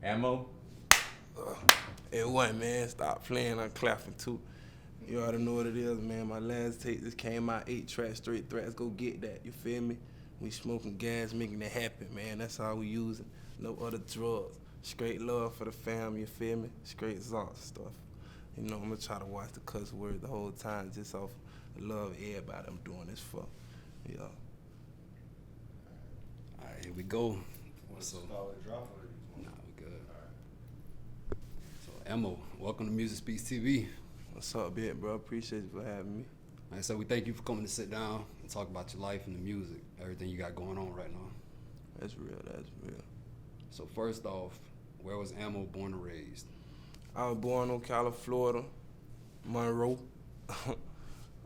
Ammo? It wasn't, man. Stop playing, I'm clapping too. You already know what it is, man. My last tape just came out, 8 tracks, straight threats. Go get that, you feel me? We smoking gas, making it happen, man. That's all we using. No other drugs. Straight love for the fam, you feel me? Straight exhaust stuff. You know, I'm gonna try to watch the cuss words the whole time just off the love of everybody I'm doing this for. Yeah. All right, here we go. So, solid drop or nah, we good. So, Emo, welcome to Music Speaks TV. What's up, big bro? Appreciate you for having me. Like I said, we thank you for coming to sit down and talk about your life and the music, everything you got going on right now. That's real, that's real. So first off, where was Amo born and raised? I was born on Ocala, Florida, Monroe,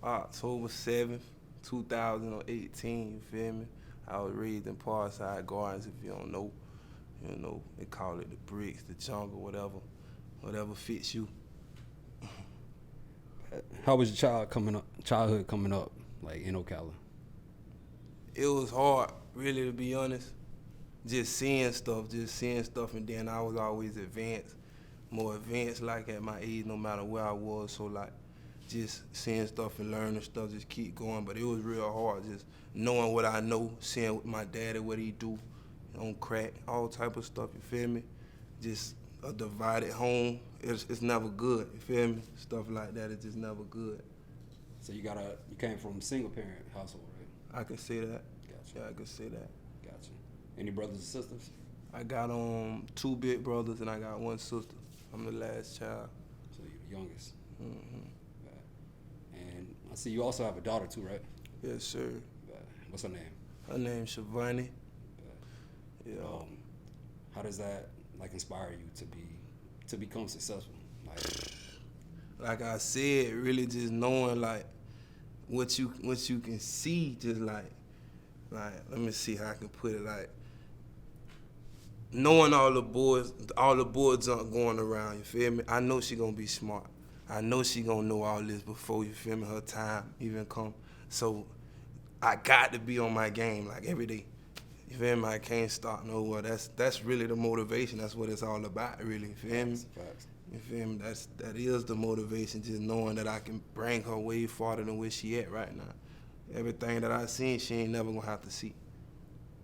October 7th, 2018, you feel me? I was raised in Parkside Gardens, if you don't know. You know, they call it the bricks, the jungle, whatever fits you. How was your childhood coming up, like in Ocala? It was hard, really, to be honest. Just seeing stuff, and then I was always more advanced, like at my age, no matter where I was. So like, just seeing stuff and learning stuff, just keep going. But it was real hard, just knowing what I know, seeing my daddy, what he do on crack, all type of stuff. You feel me? Just a divided home. It's never good. You feel me? Stuff like that is just never good. So you came from a single parent household, right? I can say that. Gotcha. Yeah, I can say that. Gotcha. Any brothers and sisters? I got 2 big brothers and I got 1 sister. I'm the last child. So you're the youngest. Mm-hmm. And I see you also have a daughter too, right? Yes, sir. What's her name? Her name's Shavani. Yeah. How does that like inspire you to become successful? Like I said, really just knowing like what you can see, just like let me see how I can put it, like knowing all the boards aren't going around, you feel me? I know she gonna be smart. I know she gonna know all this before, you feel me, her time even come. So I got to be on my game like every day. You feel me? I can't stop nowhere. That's really the motivation. That's what it's all about, really. You feel me? Facts. You feel me? That is the motivation, just knowing that I can bring her way farther than where she at right now. Everything that I seen, she ain't never gonna have to see.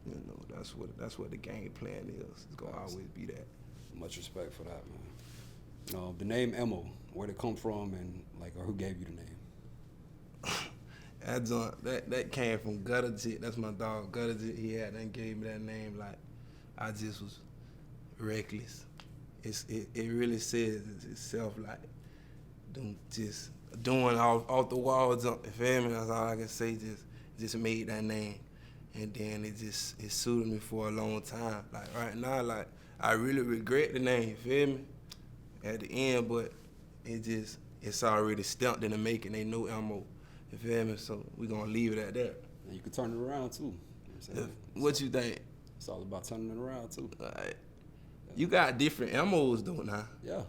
You know, that's what the game plan is. It's gonna always be that. Much respect for that, man. The name Emo, where'd it come from, and or who gave you the name? That came from Gutter Jit. That's my dog, Gutter Jit. He had and gave me that name. Like I just was reckless. It really says itself, like just doing off the walls. You feel me? That's all I can say. Just made that name, and then it suited me for a long time. Like right now, like I really regret the name. You feel me? At the end, but it's already stamped in the making. They know Emo. You feel me? So we gonna leave it at that. And you can turn it around too. You know what you think? It's all about turning it around too. All right. You got different Emos though now. Yeah.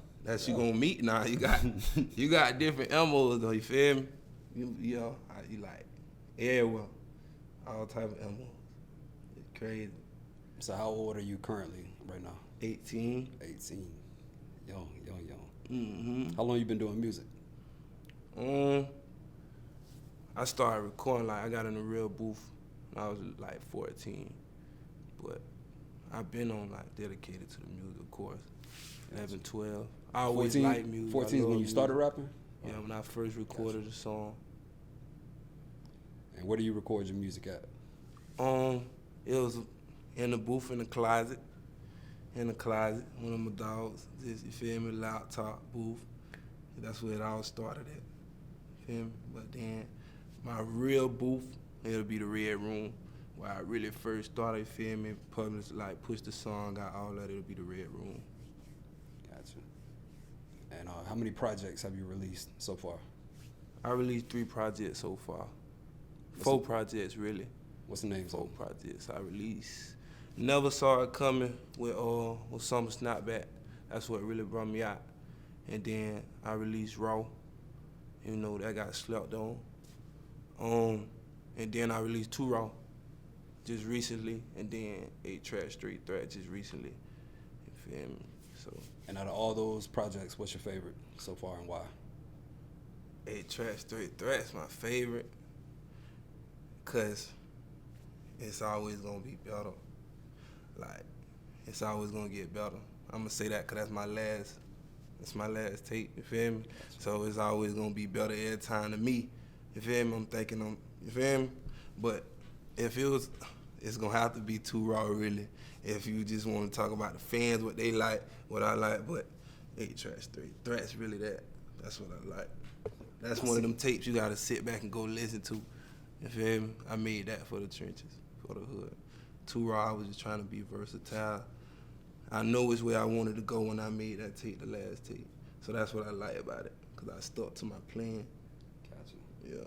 You gonna meet now. You got different Emos though. You feel me? You like everywhere, all type of Emos. It's crazy. So how old are you currently right now? 18. 18. Young. Mm-hmm. How long you been doing music? I started recording, like I got in a real booth when I was like 14. But I've been on like dedicated to the music, of course. 11, 12. I always liked music. 14 is when you started rapping? Yeah, when I first recorded a song. And where do you record your music at? It was in the booth in the closet. One of my dogs, just, you feel me, laptop booth. That's where it all started at. You feel me? But then my real booth, it'll be the Red Room, where I really first started, you feel me, published, like push the song out, all that, it'll be the Red Room. Gotcha. And how many projects have you released so far? I released 3 projects so far. 4 projects, really. What's the name? 4 projects I released. Never Saw It Coming with Summer Snapback. That's what really brought me out. And then I released Raw. You know, that got slept on. And then I released 2 Raw just recently, and then 8 Track Straight Threat just recently. You feel me? So, And out of all those projects, what's your favorite so far and why? 8 Track Straight Threats my favorite, cause it's always gonna be better. Like, it's always gonna get better. I'm gonna say that 'cause that's my last tape, you feel me? So it's always gonna be better every time to me, you feel me? I'm thinking you feel me? But if it's gonna have to be too raw, really. If you just want to talk about the fans, what they like, what I like, but 8 Track Straight Threats really that. That's what I like. That's one of them tapes you gotta sit back and go listen to. You feel me? I made that for the trenches, for the hood. Too raw, I was just trying to be versatile. I know which way I wanted to go when I made that tape, the last tape. So that's what I like about it, because I stuck to my plan. Gotcha. Yeah.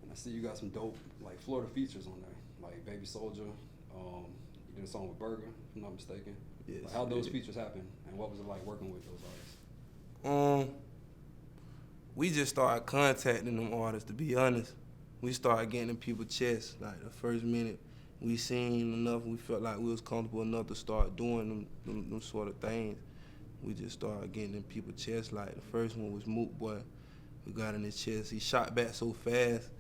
And I see you got some dope, like, Florida features on there, like Baby Soldier. You did a song with Burger, if I'm not mistaken. Yes, Like, how'd those yeah. features happen, and what was it like working with those artists? We just started contacting them artists, to be honest. We started getting in people's chests. Like, the first minute we seen enough, we felt like we was comfortable enough to start doing them sort of things. We just started getting in people's chests. Like, the first one was Moot Boy. We got in his chest. He shot back so fast,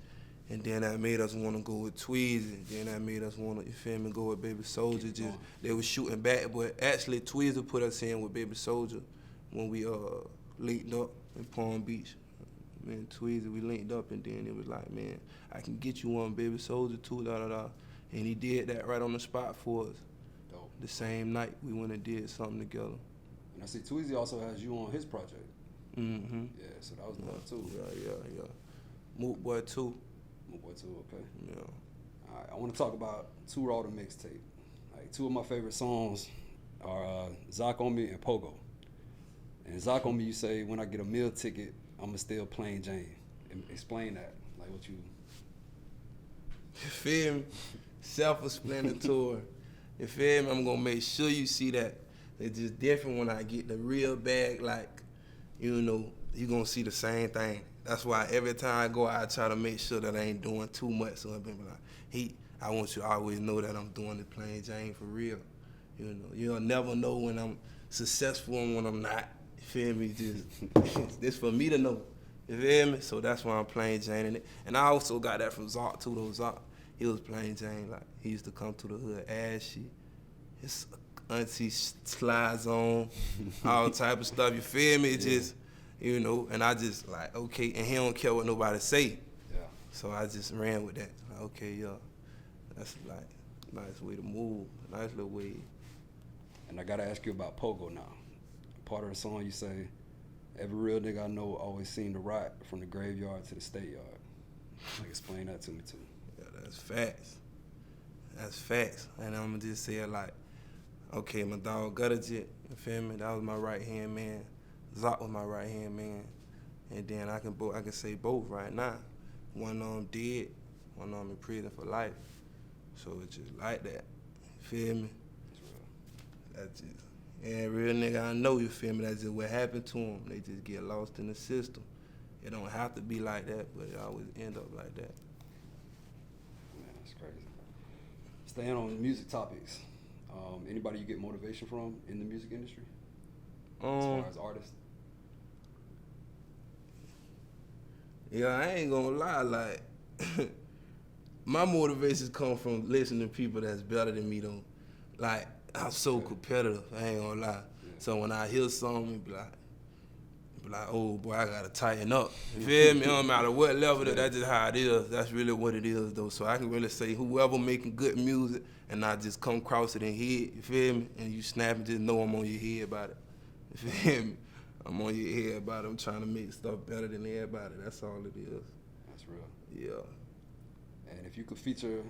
and then that made us want to go with Tweezy. Then that made us want to, you feel me, go with Baby Soldier. Just they was shooting back, but actually Tweezy put us in with Baby Soldier when we linked up in Palm Beach. Me and Tweezy, we linked up, and then it was like, man, I can get you one, Baby Soldier too, da-da-da. And he did that right on the spot for us. Dope. The same night we went and did something together. And I see Tweezy also has you on his project. Mm-hmm. Yeah, so that was dope too. Yeah. Moot Boy too. My boy too, okay. Yeah. All right, I want to talk about Too Raw the mixtape. Like, two of my favorite songs are Zoc on Me and Pogo. And Zoc on Me, you say, when I get a meal ticket, I'ma still Plain Jane. Explain that, like what you. You feel me? Self-explanatory. You feel me? I'm gonna make sure you see that. It's just different when I get the real bag, like, you know, you gonna see the same thing. That's why every time I go out, I try to make sure that I ain't doing too much. So I've been like, I want you to always know that I'm doing the Plain Jane for real. You know, you'll never know when I'm successful and when I'm not. You feel me? Just this for me to know. You feel me? So that's why I'm Plain Jane in it. And I also got that from Zoc too, though. Zoc, he was Plain Jane. Like, he used to come to the hood ashy. His auntie slides on, all type of stuff. You feel me? It just, you know, and I just like, okay, and he don't care what nobody say. Yeah. So I just ran with that. Like, okay, yeah, that's like a nice way to move, a nice little way. And I gotta ask you about Pogo now. Part of the song you say, every real nigga I know always seem to ride from the graveyard to the state yard. Like, explain that to me too. Yeah, that's facts. That's facts. And I'm gonna just say it like, okay, my dog Gutterjet, you feel me? That was my right hand man. Zoc was my right hand man. And then I can say both right now. One of them dead, one of them in prison for life. So it's just like that. You feel me? It's real. That's just, yeah, real nigga I know, you feel me? That's just what happened to them. They just get lost in the system. It don't have to be like that, but it always end up like that. Man, that's crazy. Staying on music topics, anybody you get motivation from in the music industry? As far as artists? Yeah, I ain't gonna lie, like, my motivations come from listening to people that's better than me, though. Like, I'm so competitive, I ain't gonna lie. Yeah. So when I hear something, be like, oh boy, I gotta tighten up. You feel me? It don't matter what level, that's just how it is. That's really what it is, though. So I can really say whoever making good music and not just come across it and hear it, you feel me? And you snap and just know I'm on your head about it. You feel me? I'm on your head about it. I'm trying to make stuff better than everybody. That's all it is. That's real. Yeah. And if you could feature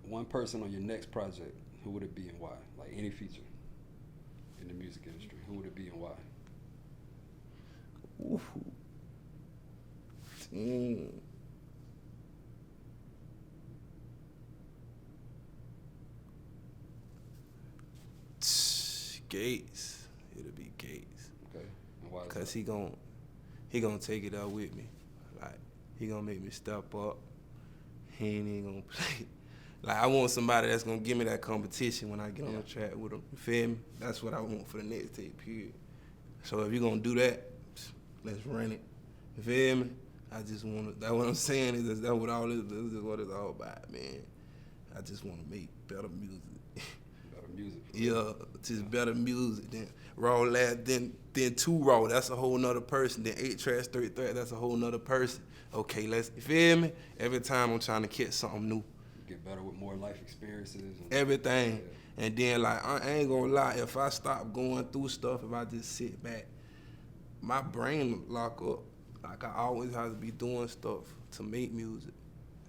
one person on your next project, who would it be and why? Like, any feature in the music industry, who would it be and why? Ooh. Gates. It'll be Gates. Okay. And why is Cause that? he gonna take it out with me. Like, he gonna make me step up. He ain't even gonna play. Like, I want somebody that's gonna give me that competition when I get on the track with them. You feel me? That's what I want for the next tape, period. So if you're gonna do that, let's run it. You feel me? I just want to, that's what I'm saying, is that's what all this is what it's all about, man. I just want to make better music. Better music. Yeah, just better music than raw lab, then 2 raw. That's a whole nother person. Then 8 tracks, 3 threats. That's a whole nother person. Okay, you feel me? Every time I'm trying to catch something new. Get better with more life experiences. And Everything. Yeah. And then like I ain't gonna lie, if I stop going through stuff, if I just sit back, my brain will lock up. Like I always have to be doing stuff to make music.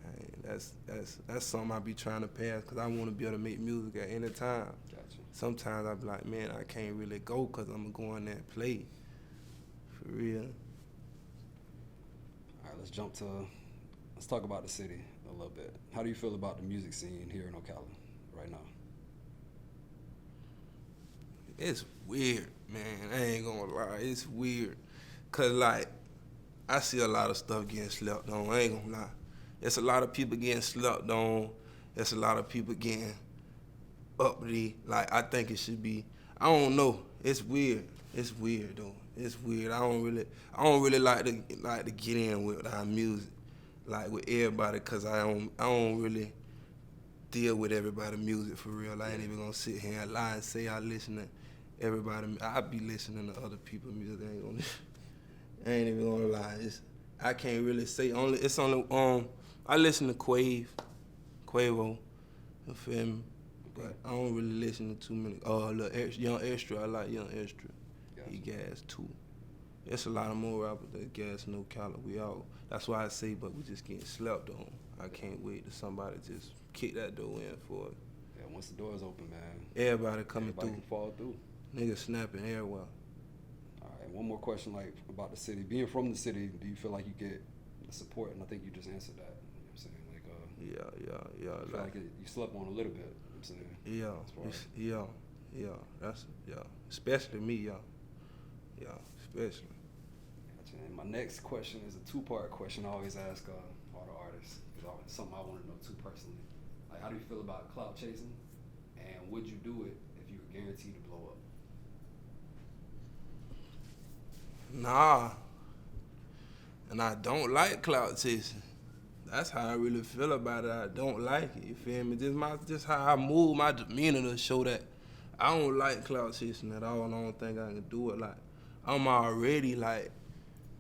And that's something I be trying to pass, because I want to be able to make music at any time. Gotcha. Sometimes I be like, man, I can't really go because I'm going to go in there and play. For real. All right, let's talk about the city a little bit. How do you feel about the music scene here in Ocala right now? It's weird, man. I ain't gonna lie. It's weird. Cause like, I see a lot of stuff getting slept on. I ain't gonna lie. There's a lot of people getting slept on. There's a lot of people getting uppity. Like, I think it should be, I don't know. It's weird. It's weird though. It's weird. I don't really like to get in with our music, like with everybody, cause I don't really deal with everybody's music for real. I ain't even gonna sit here and lie and say I listen to everybody. I be listening to other people's music. I ain't even gonna lie. I can't really say I listen to Quavo. You feel me? But I don't really listen to too many. Young Extra. I like Young Extra. Gotcha. He gas too. There's a lot of more rappers that gas no Ocala. We all. That's why I say, but we just getting slept on. I can't wait to somebody just kick that door in for it. Yeah, once the doors open, man. Everybody coming everybody through. Can fall through. Niggas snapping everywhere. All right, one more question, like about the city. Being from the city, do you feel like you get the support? And I think you just answered that. You know what I'm saying? Like, Yeah. I feel like you slept on a little bit. You know what I'm saying? Yeah. Especially me, yeah. Especially. Gotcha. And my next question is a 2-part question I always ask all the artists. It's something I want to know too personally. Like, how do you feel about clout chasing? And would you do it if you were guaranteed to blow up? Nah. And I don't like clout chasing. That's how I really feel about it. I don't like it. You feel me? Just how I move, my demeanor to show that I don't like clout chasing at all. And I don't think I can do it. Like, I'm already like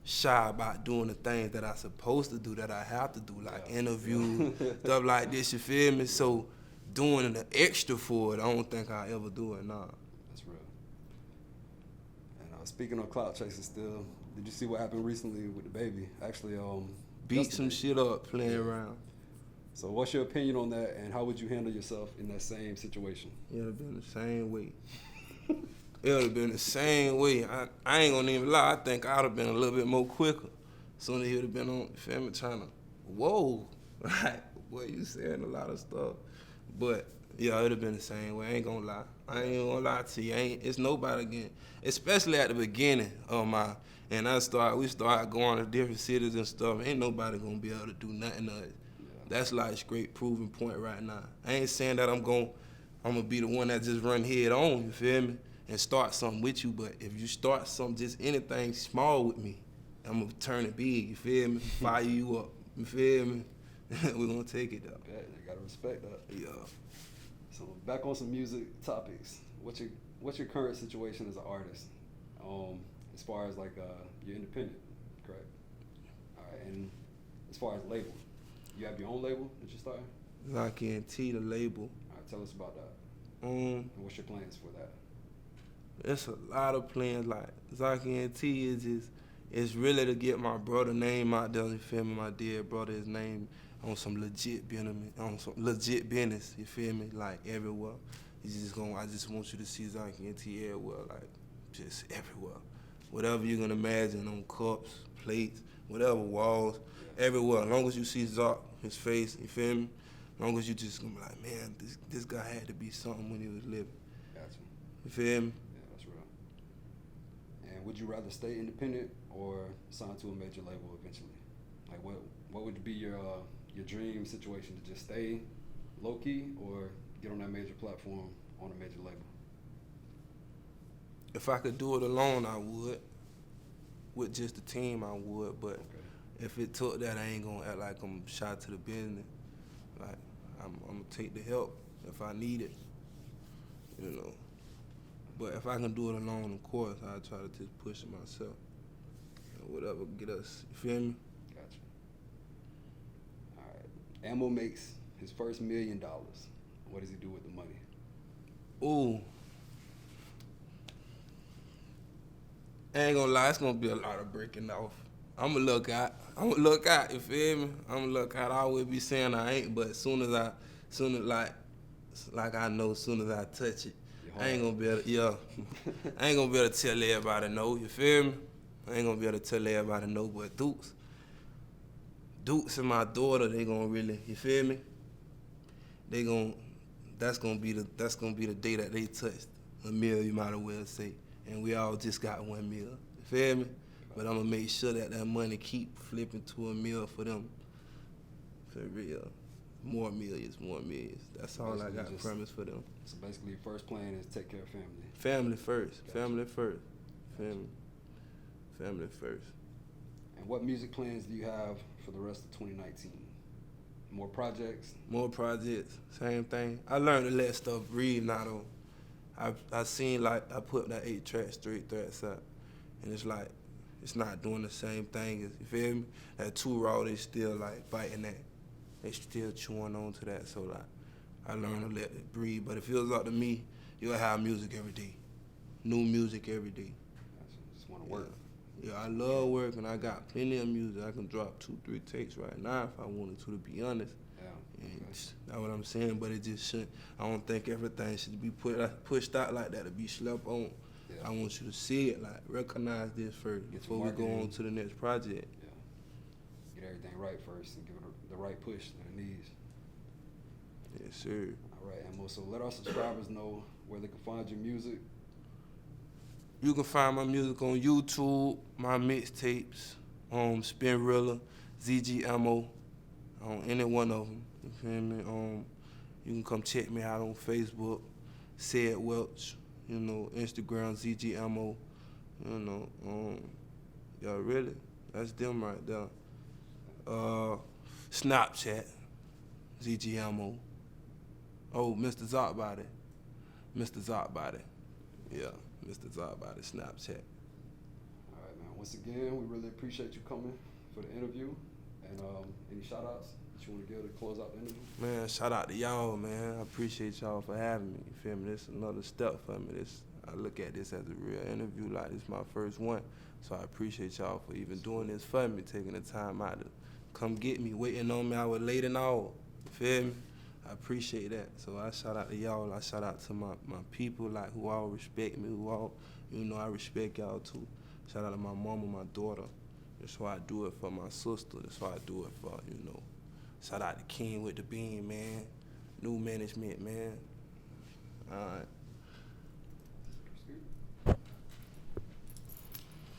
shy about doing the things that I supposed to do, that I have to do, like interviews, stuff like this. You feel me? So doing the extra for it, I don't think I'll ever do it. Nah. That's real. And speaking of clout chasing, still, did you see what happened recently with the baby? Actually, beat some shit up playing around. So what's your opinion on that, and how would you handle yourself in that same situation? It would have been the same way. It would have been the same way. I ain't gonna even lie. I think I would have been a little bit more quicker. Soon as he would have been on family trying to, whoa, like, boy, you saying a lot of stuff. But yeah, it would have been the same way. I ain't gonna lie. I ain't gonna lie to you. It's nobody again, especially at the beginning of my. And we started going to different cities and stuff. Ain't nobody gonna be able to do nothing of it. Yeah. That's like straight proving point right now. I ain't saying that I'm gonna be the one that just run head on, you feel me? And start something with you, but if you start something, just anything small with me, I'm gonna turn it big, you feel me? Fire you up, you feel me? We're gonna take it though. Yeah, you gotta respect that. Yeah. So back on some music topics. What's your current situation as an artist? As far as like you're independent, correct? All right, and as far as label, you have your own label that you started? Lock In T, the label. All right, tell us about that. And what's your plans for that? It's a lot of plans. Like Zaki and T is really to get my brother name out there. You feel me? My dear brother, his name on some legit business. You feel me? Like everywhere. I just want you to see Zaki and T everywhere. Like just everywhere. Whatever you can imagine on cups, plates, whatever, walls, everywhere. As long as you see Zark, his face, you feel me? As long as you just gonna be like, man, this guy had to be something when he was living. Gotcha. You feel me? And would you rather stay independent or sign to a major label eventually? Like what would be your dream situation, to just stay low key or get on that major platform on a major label? If I could do it alone, I would. With just the team, I would. But if it took that, I ain't gonna act like I'm shy to the business. Like I'm gonna take the help if I need it, you know. But if I can do it alone, of course, I try to just push it myself. And whatever get us, you feel me? Gotcha. All right. Ammo makes his first $1 million. What does he do with the money? Ooh. I ain't gonna lie, it's gonna be a lot of breaking off. I'ma look out, you feel me? I'ma look out. I always be saying I ain't, but soon as I know, soon as I touch it, I ain't gonna be able to, I ain't gonna be able to tell everybody no, you feel me? I ain't gonna be able to tell everybody no, but Dukes and my daughter, they gonna really, you feel me? That's gonna be the day that they touched $1 million, you might as well say. And we all just got $1 million, you feel me? But I'm gonna make sure that money keep flipping to $1 million for them, for real. More millions. That's all I got promise for them. So basically, your first plan is take care of family. Family first, Gotcha. family first, family first. And what music plans do you have for the rest of 2019? More projects? More projects, same thing. I learned to let stuff breathe now though. I seen like I put that 8-track Straight Threats out, and it's like it's not doing the same thing as, you feel me? That Too Raw, they still like biting that. They still chewing on to that. So like I learned to let it breathe. But if it was up to me, you'll have music every day. New music every day. Just want to work. Yeah, I love work, and I got plenty of music. I can drop 2-3 takes right now if I wanted to be honest. Yeah. And that's what I'm saying, but it just shouldn't. I don't think everything should be pushed out like that to be slept on. Yeah. I want you to see it, like recognize this first Get before your we go marketing. on to the next project. Yeah. Get everything right first and give it the right push that it needs. Yes, sir. All right, Ammo. So let our subscribers know where they can find your music. You can find my music on YouTube, my mixtapes, Spinrilla, ZG Ammo, on any one of them. You feel me? You can come check me out on Facebook, Said Welch, you know, Instagram, ZG Ammo, you know, yeah, really, that's them right there. Snapchat, ZG Ammo. Oh, Mr. Zoc Body, yeah. Mr. Zoc Body, Snapchat. All right, man. Once again, we really appreciate you coming for the interview. And any shout-outs that you want to give to close out the interview? Man, shout out to y'all, man. I appreciate y'all for having me. You feel me? This is another step for me. I look at this as a real interview, like this is my first one. So I appreciate y'all for even doing this for me, taking the time out to come get me, waiting on me. I was late and all. You feel me? I appreciate that. So I shout out to y'all. I shout out to my people, like, who all respect me, who all, you know, I respect y'all too. Shout out to my mama, my daughter. That's why I do it for my sister. That's why I do it for, you know. Shout out to King with the Bean, man. New management, man. All right.